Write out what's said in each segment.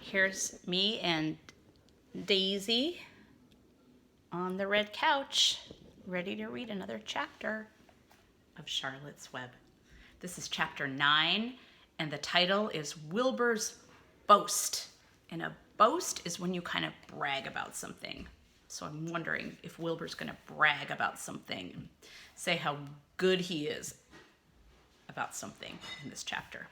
here's me and Daisy on the red couch, ready to read another chapter of Charlotte's Web. This is chapter 9, and the title is Wilbur's Boast. And a boast is when you kind of brag about something. So I'm wondering if Wilbur's going to brag about something and say how good he is about something in this chapter.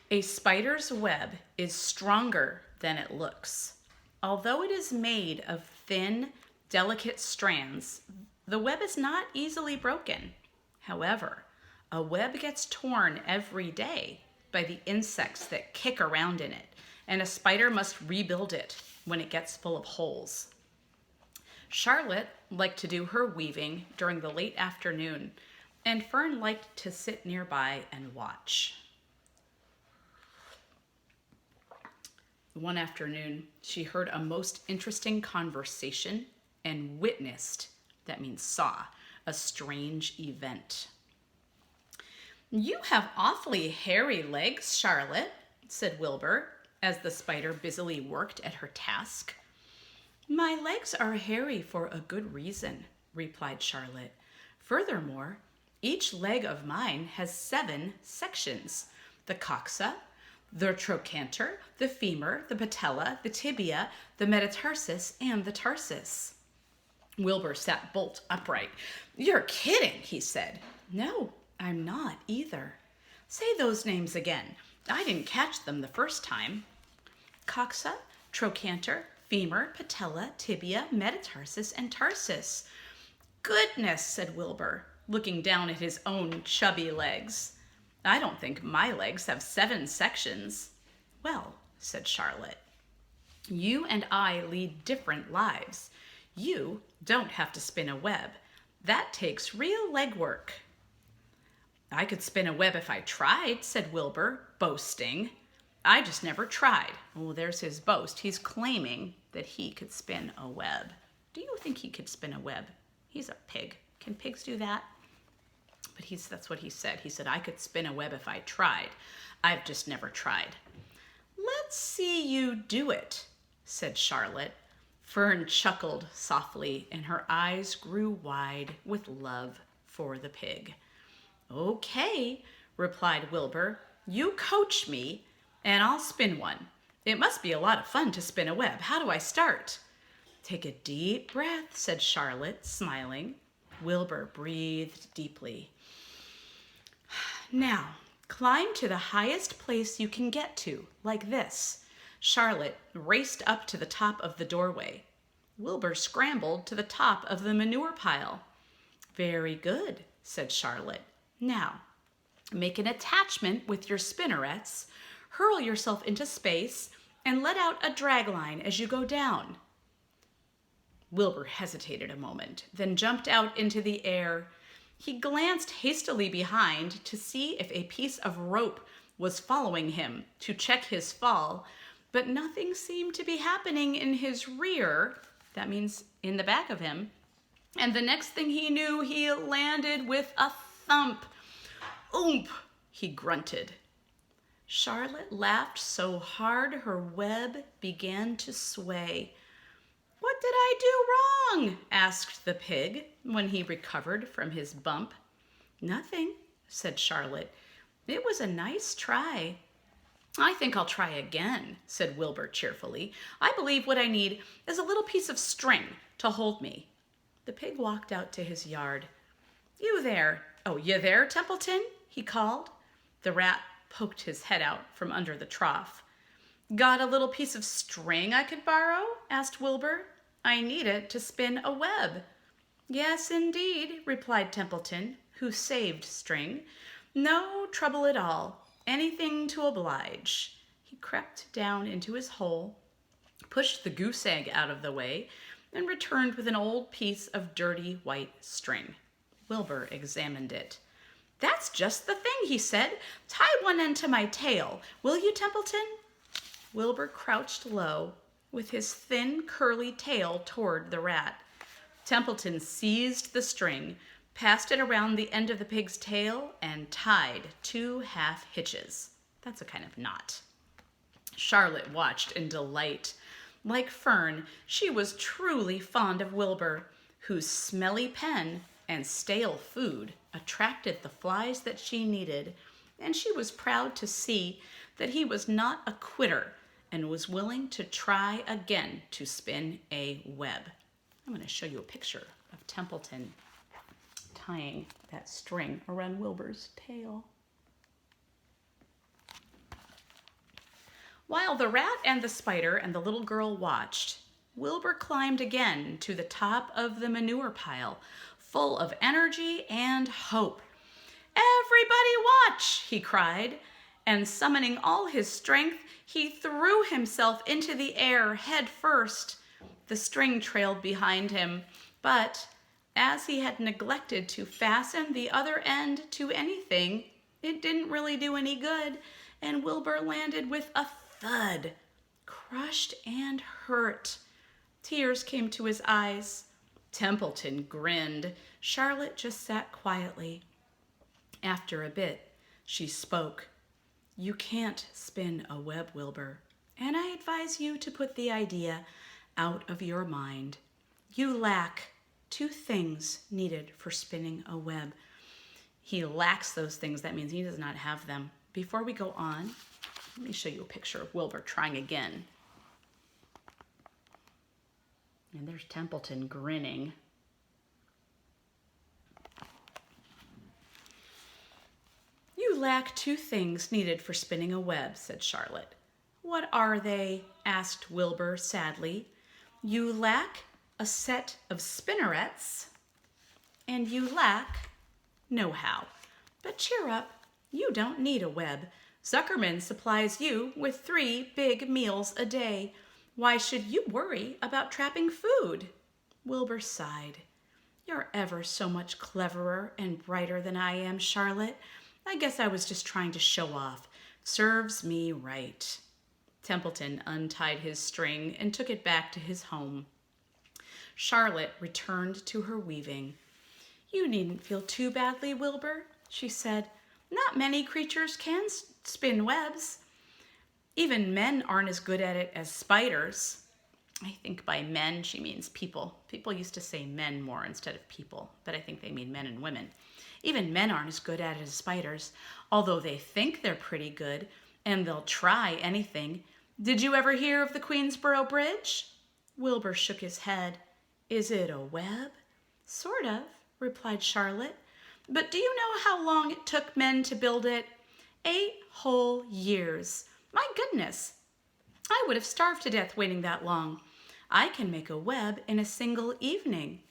A spider's web is stronger than it looks. Although it is made of thin, delicate strands, the web is not easily broken. However, a web gets torn every day by the insects that kick around in it, and a spider must rebuild it when it gets full of holes. Charlotte liked to do her weaving during the late afternoon, and Fern liked to sit nearby and watch. One afternoon, she heard a most interesting conversation and witnessed, that means saw, a strange event. "You have awfully hairy legs, Charlotte," said Wilbur, as the spider busily worked at her task. "My legs are hairy for a good reason," replied Charlotte. "Furthermore, each leg of mine has 7 sections: the coxa, the trochanter, the femur, the patella, the tibia, the metatarsus, and the tarsus." Wilbur sat bolt upright. "You're kidding," he said. "No, I'm not either. Say those names again. I didn't catch them the first time." "Coxa, trochanter, femur, patella, tibia, metatarsus, and tarsus." "Goodness," said Wilbur, looking down at his own chubby legs. "I don't think my legs have 7 sections." "Well," said Charlotte, "you and I lead different lives. You don't have to spin a web. That takes real legwork." "I could spin a web if I tried," said Wilbur, boasting. "I just never tried." Oh, there's his boast. He's claiming that he could spin a web. Do you think he could spin a web? He's a pig. Can pigs do that? But that's what he said. He said, "I could spin a web if I tried. I've just never tried." "Let's see you do it," said Charlotte. Fern chuckled softly, and her eyes grew wide with love for the pig. "Okay," replied Wilbur. "You coach me, and I'll spin one. It must be a lot of fun to spin a web. How do I start?" "Take a deep breath," said Charlotte, smiling. Wilbur breathed deeply. "Now, climb to the highest place you can get to, like this." Charlotte raced up to the top of the doorway. Wilbur scrambled to the top of the manure pile. "Very good," said Charlotte. "Now, make an attachment with your spinnerets, hurl yourself into space, and let out a drag line as you go down." Wilbur hesitated a moment, then jumped out into the air. He glanced hastily behind to see if a piece of rope was following him to check his fall, but nothing seemed to be happening in his rear, that means in the back of him, and the next thing he knew, he landed with a thump. "Oomp," he grunted. Charlotte laughed so hard her web began to sway. "What did I do wrong?" asked the pig when he recovered from his bump. "Nothing," said Charlotte. "It was a nice try." "I think I'll try again," said Wilbur cheerfully. "I believe what I need is a little piece of string to hold me." The pig walked out to his yard. "You there? Oh, you there, Templeton?" he called. The rat poked his head out from under the trough. "Got a little piece of string I could borrow?" asked Wilbur. "I need it to spin a web." "Yes, indeed," replied Templeton, who saved string. "No trouble at all. Anything to oblige." He crept down into his hole, pushed the goose egg out of the way, and returned with an old piece of dirty white string. Wilbur examined it. "That's just the thing," he said. "Tie one end to my tail, will you, Templeton?" Wilbur crouched low, with his thin, curly tail toward the rat. Templeton seized the string, passed it around the end of the pig's tail, and tied 2 half hitches. That's a kind of knot. Charlotte watched in delight. Like Fern, she was truly fond of Wilbur, whose smelly pen and stale food attracted the flies that she needed, and she was proud to see that he was not a quitter and was willing to try again to spin a web. I'm going to show you a picture of Templeton tying that string around Wilbur's tail. While the rat and the spider and the little girl watched, Wilbur climbed again to the top of the manure pile, full of energy and hope. "Everybody watch!" he cried, and summoning all his strength, he threw himself into the air head first. The string trailed behind him, but as he had neglected to fasten the other end to anything, it didn't really do any good, and Wilbur landed with a thud, crushed and hurt. Tears came to his eyes. Templeton grinned. Charlotte just sat quietly. After a bit, she spoke. "You can't spin a web, Wilbur, and I advise you to put the idea out of your mind. You lack 2 things needed for spinning a web." He lacks those things. That means he does not have them. Before we go on, let me show you a picture of Wilbur trying again. And there's Templeton grinning. "You lack 2 things needed for spinning a web," said Charlotte. "What are they?" asked Wilbur sadly. "You lack a set of spinnerets, and you lack know-how. But cheer up, you don't need a web. Zuckerman supplies you with 3 big meals a day. Why should you worry about trapping food?" Wilbur sighed. "You're ever so much cleverer and brighter than I am, Charlotte. I guess I was just trying to show off. Serves me right." Templeton untied his string and took it back to his home. Charlotte returned to her weaving. "You needn't feel too badly, Wilbur," she said. "Not many creatures can spin webs. Even men aren't as good at it as spiders." I think by men she means people. People used to say men more instead of people, but I think they mean men and women. Even men aren't as good at it as spiders, although they think they're pretty good, and they'll try anything. Did you ever hear of the Queensboro Bridge? Wilbur shook his head. "Is it a web?" "Sort of," replied Charlotte. "But do you know how long it took men to build it? 8 whole years. My goodness, I would have starved to death waiting that long. I can make a web in a single evening."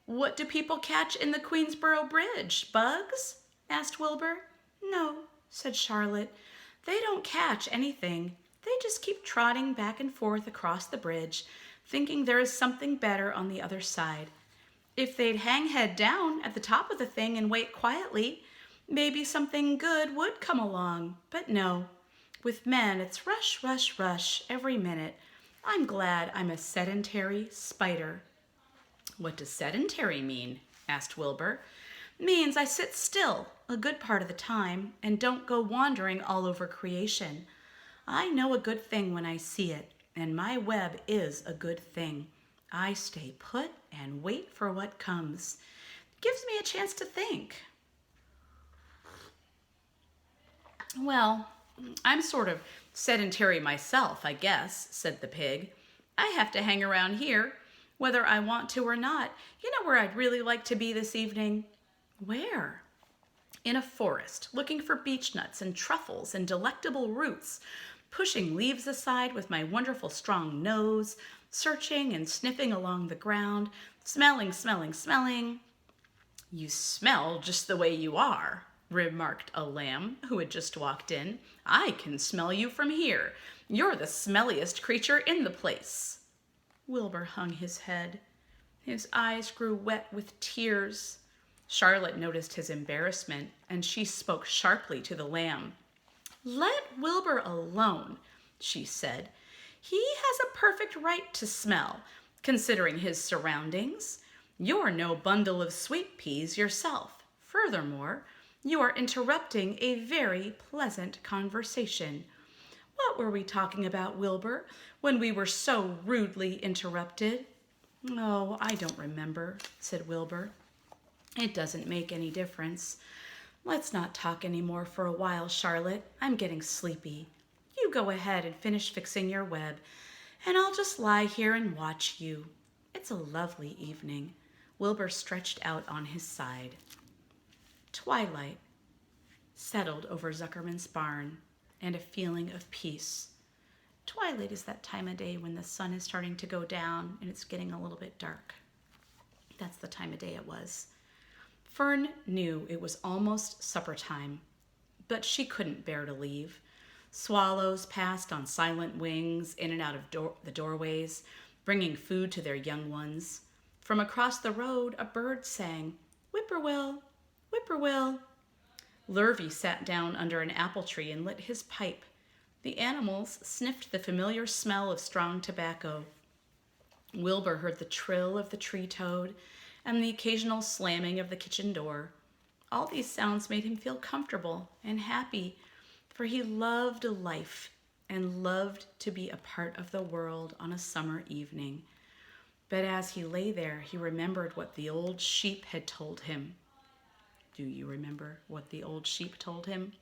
"What do people catch in the Queensboro Bridge? Bugs?" asked Wilbur. "No," said Charlotte. "They don't catch anything. They just keep trotting back and forth across the bridge, thinking there is something better on the other side. If they'd hang head down at the top of the thing and wait quietly, maybe something good would come along. But no, with men it's rush, rush, rush every minute. I'm glad I'm a sedentary spider." "What does sedentary mean?" asked Wilbur. "Means I sit still a good part of the time and don't go wandering all over creation. I know a good thing when I see it, and my web is a good thing. I stay put and wait for what comes. It gives me a chance to think." "Well, I'm sort of sedentary myself, I guess," said the pig. "I have to hang around here, whether I want to or not. You know where I'd really like to be this evening?" "Where?" "In a forest, looking for beech nuts and truffles and delectable roots, pushing leaves aside with my wonderful strong nose, searching and sniffing along the ground, smelling, smelling, smelling." "You smell just the way you are," remarked a lamb who had just walked in. "I can smell you from here. You're the smelliest creature in the place." Wilbur hung his head. His eyes grew wet with tears. Charlotte noticed his embarrassment, and she spoke sharply to the lamb. "Let Wilbur alone," she said. "He has a perfect right to smell, considering his surroundings. You're no bundle of sweet peas yourself. Furthermore, you are interrupting a very pleasant conversation. What were we talking about, Wilbur, when we were so rudely interrupted? Oh, I don't remember, said Wilbur. It doesn't make any difference. Let's not talk any more for a while, Charlotte. I'm getting sleepy. You go ahead and finish fixing your web, and I'll just lie here and watch you. It's a lovely evening. Wilbur stretched out on his side. Twilight settled over Zuckerman's barn, and a feeling of peace. Twilight is that time of day when the sun is starting to go down and it's getting a little bit dark. That's the time of day it was. Fern knew it was almost supper time, but she couldn't bear to leave. Swallows passed on silent wings in and out of the doorways, bringing food to their young ones. From across the road, a bird sang, "Whippoorwill, whippoorwill." Lurvy sat down under an apple tree and lit his pipe. The animals sniffed the familiar smell of strong tobacco. Wilbur heard the trill of the tree toad and the occasional slamming of the kitchen door. All these sounds made him feel comfortable and happy, for he loved life and loved to be a part of the world on a summer evening. But as he lay there, he remembered what the old sheep had told him. Do you remember what the old sheep told him?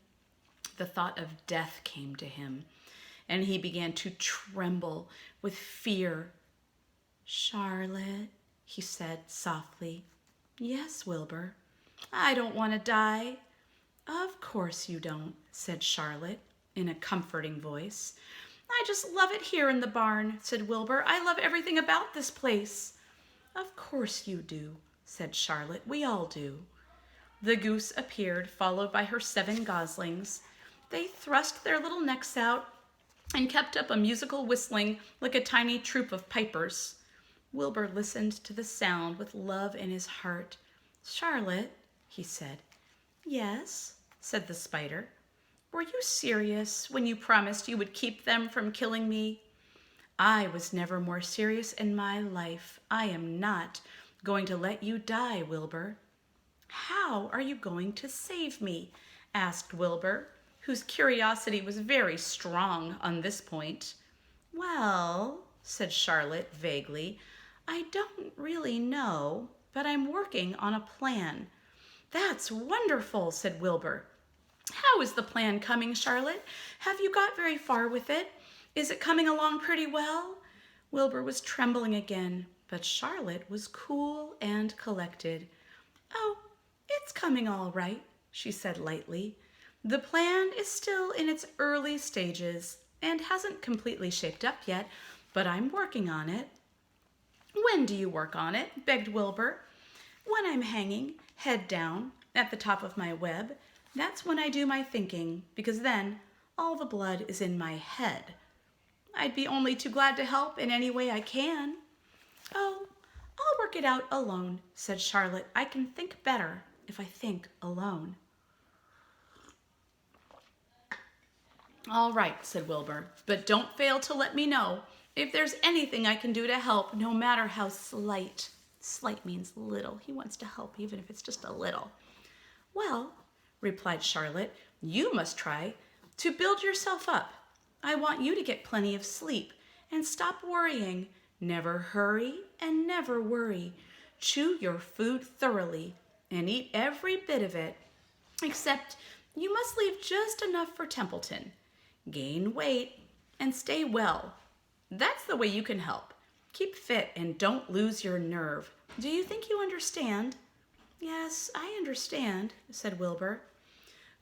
The thought of death came to him, and he began to tremble with fear. "Charlotte," he said softly. "Yes, Wilbur." "I don't want to die." "Of course you don't," said Charlotte in a comforting voice. "I just love it here in the barn," said Wilbur. "I love everything about this place." "Of course you do," said Charlotte. "We all do." The goose appeared, followed by her 7 goslings. They thrust their little necks out and kept up a musical whistling like a tiny troop of pipers. Wilbur listened to the sound with love in his heart. "Charlotte," he said. "Yes," said the spider. "Were you serious when you promised you would keep them from killing me?" "I was never more serious in my life. I am not going to let you die, Wilbur." "How are you going to save me?" asked Wilbur, whose curiosity was very strong on this point. "Well," said Charlotte vaguely, "I don't really know, but I'm working on a plan." "That's wonderful," said Wilbur. "How is the plan coming, Charlotte? Have you got very far with it? Is it coming along pretty well?" Wilbur was trembling again, but Charlotte was cool and collected. "Oh, it's coming all right," she said lightly. "The plan is still in its early stages and hasn't completely shaped up yet, but I'm working on it." "When do you work on it?" begged Wilbur. "When I'm hanging, head down, at the top of my web. That's when I do my thinking, because then all the blood is in my head." "I'd be only too glad to help in any way I can." "Oh, I'll work it out alone," said Charlotte. "I can think better if I think alone." "All right," said Wilbur, "but don't fail to let me know if there's anything I can do to help, no matter how slight." Slight means little. He wants to help even if it's just a little. "Well," replied Charlotte, "you must try to build yourself up. I want you to get plenty of sleep and stop worrying. Never hurry and never worry. Chew your food thoroughly and eat every bit of it, except you must leave just enough for Templeton. Gain weight and stay well. That's the way you can help. Keep fit and don't lose your nerve. Do you think you understand?" "Yes, I understand," said Wilbur.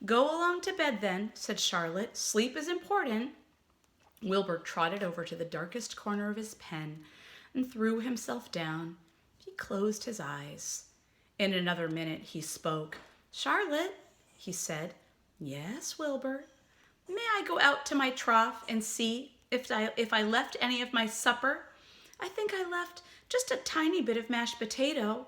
"Go along to bed then," said Charlotte. "Sleep is important." Wilbur trotted over to the darkest corner of his pen and threw himself down. He closed his eyes. In another minute he spoke. "Charlotte," he said. "Yes, Wilbur." "May I go out to my trough and see if I left any of my supper? I think I left just a tiny bit of mashed potato."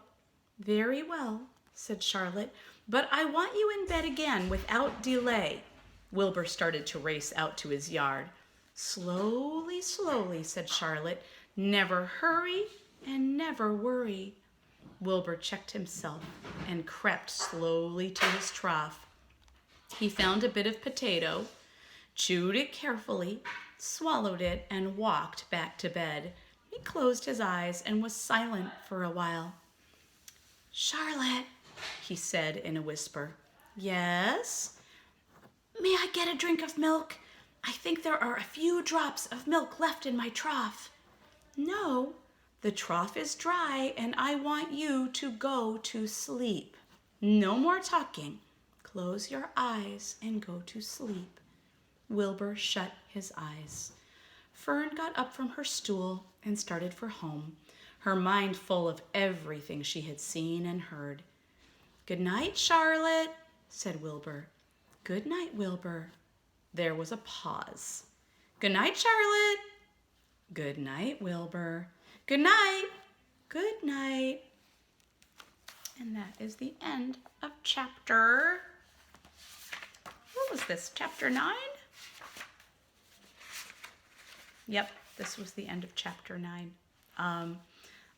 "Very well," said Charlotte, "but I want you in bed again without delay." Wilbur started to race out to his yard. "Slowly, slowly," said Charlotte. "Never hurry and never worry." Wilbur checked himself and crept slowly to his trough. He found a bit of potato, chewed it carefully, swallowed it, and walked back to bed. He closed his eyes and was silent for a while. "Charlotte," he said in a whisper. "Yes?" "May I get a drink of milk? I think there are a few drops of milk left in my trough." "No, the trough is dry and I want you to go to sleep. No more talking. Close your eyes and go to sleep." Wilbur shut his eyes. Fern got up from her stool and started for home, her mind full of everything she had seen and heard. "Good night, Charlotte," said Wilbur. "Good night, Wilbur." There was a pause. "Good night, Charlotte." "Good night, Wilbur." "Good night." "Good night." And that is the end of chapter... What was this? Chapter 9? Yep, this was the end of chapter 9. I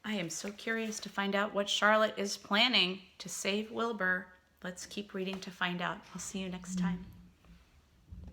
am so curious to find out what Charlotte is planning to save Wilbur. Let's keep reading to find out. I'll see you next time.